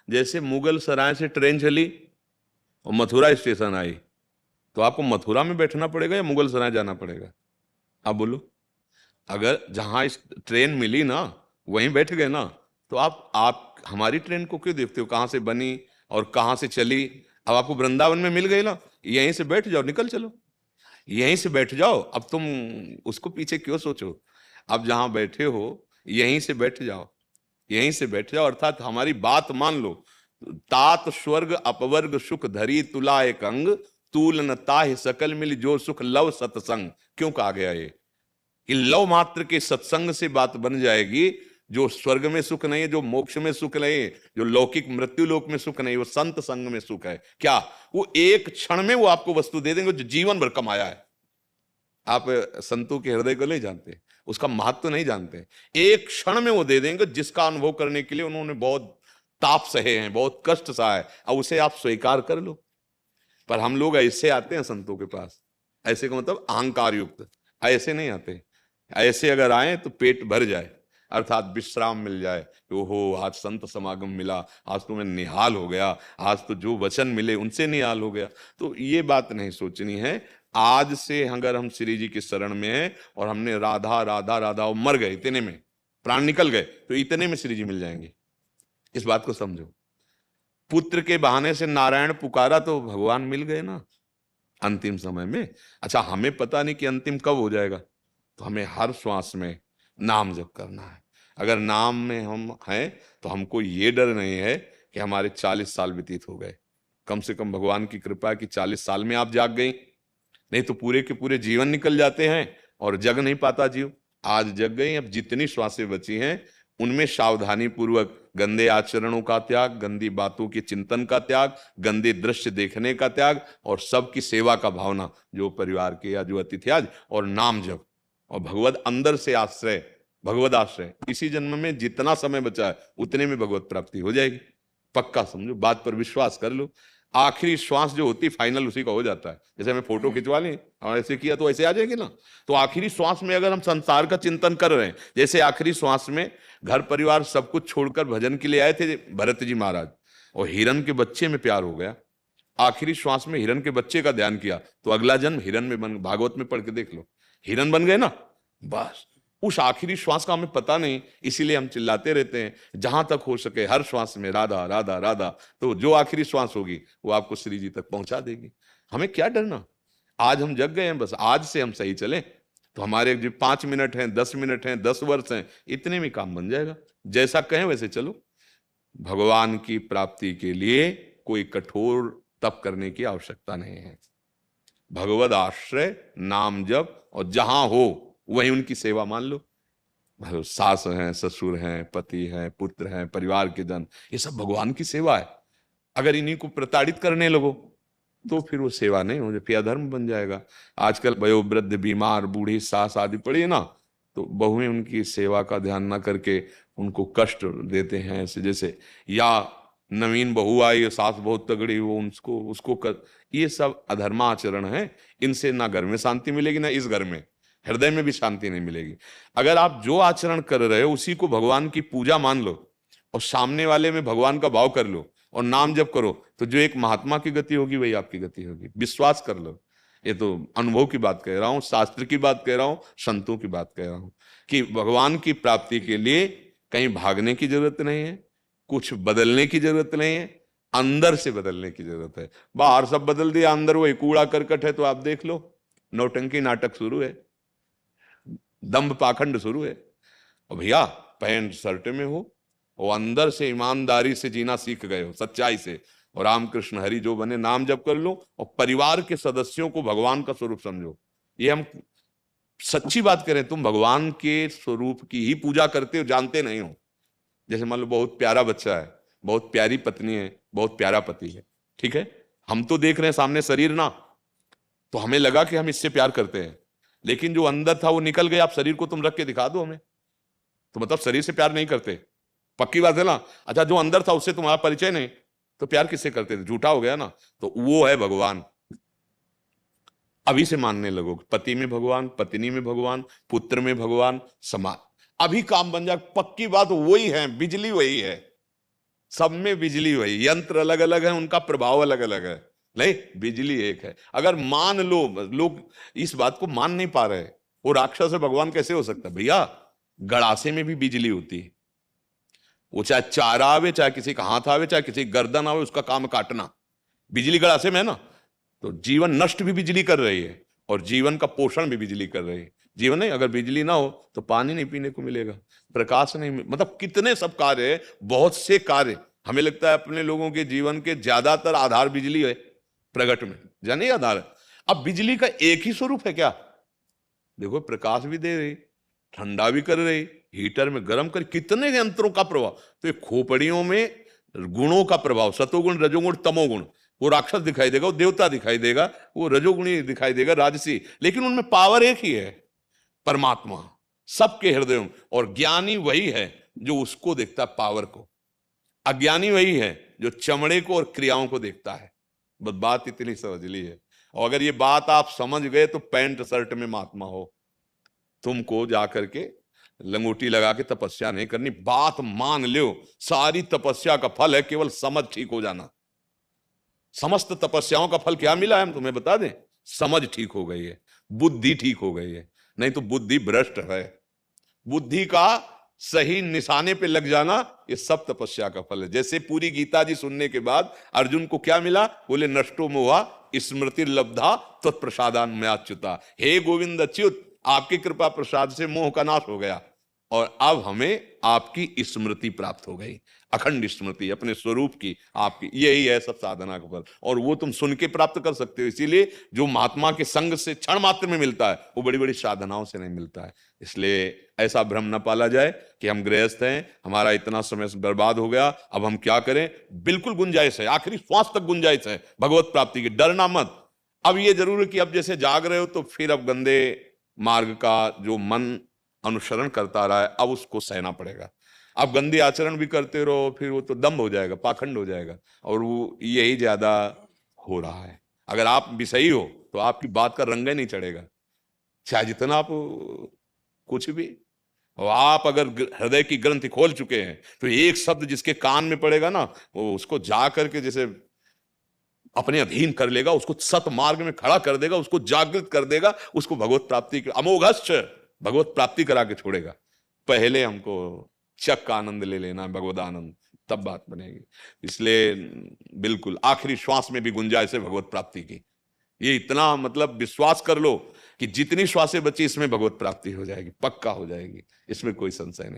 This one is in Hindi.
जैसे मुगल सराय से ट्रेन चली और मथुरा स्टेशन आई, तो आपको मथुरा में बैठना पड़ेगा या मुगल सराय जाना पड़ेगा? आप बोलो। अगर जहां इस ट्रेन मिली ना वहीं बैठ गए ना, तो आप हमारी ट्रेन को क्यों देखते हो, कहां से बनी और कहां से चली? अब आपको वृंदावन में मिल गई ना, यहीं से बैठ जाओ, निकल चलो, यहीं से बैठ जाओ। अब तुम उसको पीछे क्यों सोचो? अब जहां बैठे हो यहीं से बैठ जाओ, यहीं से बैठ जाओ, अर्थात हमारी बात मान लो। तात स्वर्ग अपवर्ग सुख धरी तुला एक अंग, तूल न ताहि सकल मिल जो सुख लव सत्संग। क्यों कहा गया ये? कि लव मात्र के सत्संग से बात बन जाएगी। जो स्वर्ग में सुख नहीं है, जो मोक्ष में सुख नहीं है, जो लौकिक मृत्यु लोक में सुख नहीं, वो संत संग में सुख है। क्या वो एक क्षण में वो आपको वस्तु दे देंगे जो जीवन भर कमाया है? आप संतों के हृदय को नहीं जानते, उसका महत्व नहीं जानते। एक क्षण में वो दे देंगे जिसका अनुभव करने के लिए उन्होंने बहुत ताप सहे हैं, बहुत कष्ट सहा है। अब उसे आप स्वीकार कर लो। पर हम लोग ऐसे आते हैं संतों के पास, ऐसे का मतलब अहंकार युक्त, ऐसे नहीं आते। ऐसे अगर आए तो पेट भर जाए, अर्थात विश्राम मिल जाए। ओहो आज संत समागम मिला, आज तो मैं निहाल हो गया, आज तो जो वचन मिले उनसे निहाल हो गया। तो ये बात नहीं सोचनी है। आज से अगर हम श्री जी की शरण में हैं और हमने राधा राधा राधा और मर गए, इतने में प्राण निकल गए, तो इतने में श्री जी मिल जाएंगे। इस बात को समझो। पुत्र के बहाने से नारायण पुकारा तो भगवान मिल गए ना अंतिम समय में। अच्छा, हमें पता नहीं कि अंतिम कब हो जाएगा, तो हमें हर श्वास में नाम जप करना है। अगर नाम में हम हैं तो हमको ये डर नहीं है कि हमारे 40 साल व्यतीत हो गए। कम से कम भगवान की कृपा है कि 40 साल में आप जाग गई, नहीं तो पूरे के पूरे जीवन निकल जाते हैं और जग नहीं पाता जीव। आज जग गई, अब जितनी श्वासें बची हैं उनमें सावधानी पूर्वक गंदे आचरणों का त्याग, गंदी बातों के चिंतन का त्याग, गंदे दृश्य देखने का त्याग, और सबकी सेवा का भावना, जो परिवार के या जो अतिथि आज, और नाम जप और भगवत अंदर से आश्रय, भगवत आश्रय। इसी जन्म में जितना समय बचा है उतने में भगवत प्राप्ति हो जाएगी। पक्का समझो, बात पर विश्वास कर लो। आखिरी श्वास जो होती फाइनल उसी का हो जाता है। जैसे हमें फोटो खिंचवा लें और ऐसे किया तो ऐसे आ जाएंगे ना। तो आखिरी श्वास में अगर हम संसार का चिंतन कर रहे हैं, जैसे आखिरी श्वास में घर परिवार सब कुछ छोड़कर भजन के लिए आए थे भरत जी महाराज, और हिरन के बच्चे में प्यार हो गया, आखिरी श्वास में हिरन के बच्चे का ध्यान किया, तो अगला जन्म हिरन में बन, भागवत में पढ़ के देख लो, हिरन बन गए ना। बस उस आखिरी श्वास का हमें पता नहीं, इसीलिए हम चिल्लाते रहते हैं। जहां तक हो सके हर श्वास में राधा राधा राधा, तो जो आखिरी श्वास होगी वो आपको श्री जी तक पहुंचा देगी। हमें क्या डरना? आज हम जग गए हैं, बस आज से हम सही चलें तो हमारे जो 5 मिनट हैं, 10 मिनट हैं, 10 वर्ष हैं, इतने में काम बन जाएगा। जैसा कहें वैसे चलो। भगवान की प्राप्ति के लिए कोई कठोर तप करने की आवश्यकता नहीं है। भगवद आश्रय, नाम जप, और जहां हो वहीं उनकी सेवा मान लो। सास हैं, ससुर हैं, पति हैं, पुत्र हैं, परिवार के जन, ये सब भगवान की सेवा है। अगर इन्हीं को प्रताड़ित करने लगो तो फिर वो सेवा नहीं हो, फिर अधर्म बन जाएगा। आजकल वयोवृद्ध, बीमार, बूढ़ी सास आदि पड़ी है ना, तो बहुएं उनकी सेवा का ध्यान ना करके उनको कष्ट देते हैं ऐसे। जैसे या नवीन बहू आई, सास बहुत तगड़ी, वो उसको उसको कर, ये सब अधर्माचरण है। इनसे ना घर में शांति मिलेगी, ना इस घर में, हृदय में भी शांति नहीं मिलेगी। अगर आप जो आचरण कर रहे हो उसी को भगवान की पूजा मान लो और सामने वाले में भगवान का भाव कर लो और नाम जप करो, तो जो एक महात्मा की गति होगी वही आपकी गति होगी। विश्वास कर लो। ये तो अनुभव की बात कह रहा हूं, शास्त्र की बात कह रहा हूं, संतों की बात कह रहा हूं कि भगवान की प्राप्ति के लिए कहीं भागने की जरूरत नहीं है, कुछ बदलने की जरूरत नहीं है, अंदर से बदलने की जरूरत है। बाहर सब बदल दिया, अंदर वही कूड़ा करकट है। तो आप देख लो, नौटंकी नाटक शुरू है, दंभ पाखंड शुरू है। और भैया पैंट शर्ट में हो और अंदर से ईमानदारी से जीना सीख गए हो, सच्चाई से, और रामकृष्ण हरि जो बने, नाम जप कर लो और परिवार के सदस्यों को भगवान का स्वरूप समझो। ये हम सच्ची बात करें, तुम भगवान के स्वरूप की ही पूजा करते हो, जानते नहीं हो। जैसे मान लो बहुत प्यारा बच्चा है, बहुत प्यारी पत्नी है, बहुत प्यारा पति है, ठीक है, हम तो देख रहे हैं सामने शरीर ना, तो हमें लगा कि हम इससे प्यार करते हैं, लेकिन जो अंदर था वो निकल गया। आप शरीर को तुम रख के दिखा दो हमें, तो मतलब शरीर से प्यार नहीं करते, पक्की बात है ना। अच्छा, जो अंदर था उससे तुम्हारा परिचय नहीं, तो प्यार किससे करते थे? झूठा हो गया ना। तो वो है भगवान। अभी से मानने लगो, पति में भगवान, पत्नी में भगवान, पुत्र में भगवान, समाज, अभी काम बन जाए। पक्की बात वही है, बिजली वही है, सब में बिजली वही, यंत्र अलग अलग है, उनका प्रभाव अलग अलग है, नहीं बिजली एक है। अगर मान लो, लोग इस बात को मान नहीं पा रहे, वो राक्षस है भगवान कैसे हो सकता है भैया? गड़ासे में भी बिजली होती है, वो चाहे चारा आवे, चाहे किसी का हाथ आवे, चाहे किसी गर्दन आवे, उसका काम काटना, बिजली गड़ासे में है ना। तो जीवन नष्ट भी बिजली कर रही है और जीवन का पोषण भी बिजली कर रही है। जीवन नहीं, अगर बिजली ना हो तो पानी नहीं पीने को मिलेगा, प्रकाश नहीं मतलब कितने सब कार्य, बहुत से कार्य। हमें लगता है अपने लोगों के जीवन के ज्यादातर आधार बिजली है, प्रगट में जानिए आधार है। अब बिजली का एक ही स्वरूप है क्या? देखो प्रकाश भी दे रही, ठंडा भी कर रही, हीटर में गर्म कर, कितने यंत्रों का प्रभाव। तो ये खोपड़ियों में गुणों का प्रभाव, सतोगुण रजोगुण तमोगुण, वो राक्षस दिखाई देगा, वो देवता दिखाई देगा, वो रजोगुणी दिखाई देगा, राजसी, लेकिन उनमें पावर एक ही है, परमात्मा सबके हृदय में। और ज्ञानी वही है जो उसको देखता है पावर को, अज्ञानी वही है जो चमड़े को और क्रियाओं को देखता है। बस बात इतनी समझ ली है। और अगर ये बात आप समझ गए तो पैंट शर्ट में महात्मा हो, तुमको जाकर के लंगोटी लगा के तपस्या नहीं करनी, बात मान लो। सारी तपस्या का फल है केवल समझ ठीक हो जाना। समस्त तपस्याओं का फल क्या मिला है, हम तुम्हें बता दें, समझ ठीक हो गई है, बुद्धि ठीक हो गई है, नहीं तो बुद्धि भ्रष्ट है। बुद्धि का सही निशाने पे लग जाना, ये सब तपस्या का फल है। जैसे पूरी गीता जी सुनने के बाद अर्जुन को क्या मिला, बोले नष्टो मोहा स्मृति लब्धा तत्प्रसादान में अच्युता। हे गोविंद अच्युत, आपकी कृपा प्रसाद से मोह का नाश हो गया और अब हमें आपकी स्मृति प्राप्त हो गई, अखंड स्मृति अपने स्वरूप की आपकी। यही है सब साधना का फल, और वो तुम सुन के प्राप्त कर सकते हो। इसीलिए जो महात्मा के संग से क्षण मात्र में मिलता है, वो बड़ी बड़ी साधनाओं से नहीं मिलता है। इसलिए ऐसा भ्रम न पाला जाए कि हम गृहस्थ हैं, हमारा इतना समय बर्बाद हो गया, अब हम क्या करें। बिल्कुल गुंजाइश है, आखिरी श्वास तक गुंजाइश है भगवत प्राप्ति की, डरना मत। अब ये जरूर है कि अब जैसे जाग रहे हो तो फिर अब गंदे मार्ग का जो मन अनुसरण करता रहा है, अब उसको सहना पड़ेगा। अब गंदे आचरण भी करते रहो, फिर वो तो दम्भ हो जाएगा, पाखंड हो जाएगा, और वो यही ज्यादा हो रहा है। अगर आप विषयी हो तो आपकी बात का रंग ही नहीं चढ़ेगा, चाहे जितना आप कुछ भी। और आप अगर हृदय की ग्रंथि खोल चुके हैं तो एक शब्द जिसके कान में पड़ेगा ना, वो उसको जा करके जैसे अपने अधीन कर लेगा, उसको सत मार्ग में खड़ा कर देगा, उसको जागृत कर देगा, उसको भगवत प्राप्ति अमोघश्च भगवत प्राप्ति करा के छोड़ेगा। पहले हमको चक का आनंद ले लेना है, भगवत आनंद, तब बात बनेगी। इसलिए बिल्कुल आखिरी श्वास में भी गुंजाइश है भगवत प्राप्ति की। ये इतना मतलब विश्वास कर लो कि जितनी श्वासें बची इसमें भगवत प्राप्ति हो जाएगी, पक्का हो जाएगी, इसमें कोई संशय नहीं।